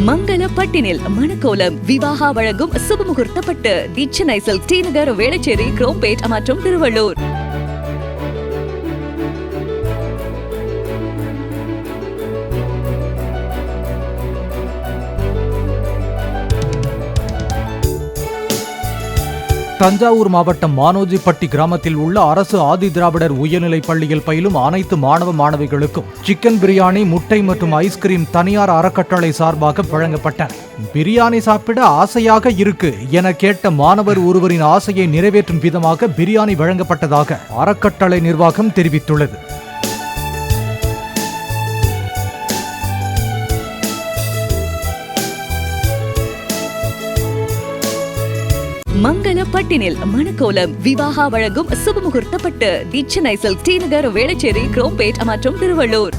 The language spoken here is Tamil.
மங்கள பட்டினில் மணக்கோலம் விவாகா வழங்கும் சுபமுகூர்த்தப்பட்டு தி சென்னை சில்க் டி நகர் வேளச்சேரி குரோம்பேட் மற்றும் திருவள்ளூர். தஞ்சாவூர் மாவட்டம் மானோஜிப்பட்டி கிராமத்தில் உள்ள அரசு ஆதி திராவிடர் உயர்நிலைப் பள்ளியில் பயிலும் அனைத்து மாணவ மாணவிகளுக்கும் சிக்கன் பிரியாணி, முட்டை மற்றும் ஐஸ்கிரீம் தனியார் அறக்கட்டளை சார்பாக வழங்கப்பட்டன. பிரியாணி சாப்பிட ஆசையாக இருக்கு என கேட்ட மாணவர் ஒருவரின் ஆசையை நிறைவேற்றும் விதமாக பிரியாணி வழங்கப்பட்டதாக அறக்கட்டளை நிர்வாகம் தெரிவித்துள்ளது. மங்கள பட்டினில் மணக்கோலம் விவாகா வழங்கும் சுபமுகூர்த்தப்பட்டு தி சென்னை சில்க் டி நகர் வேளச்சேரி குரோம்பேட் மற்றும் திருவள்ளூர்.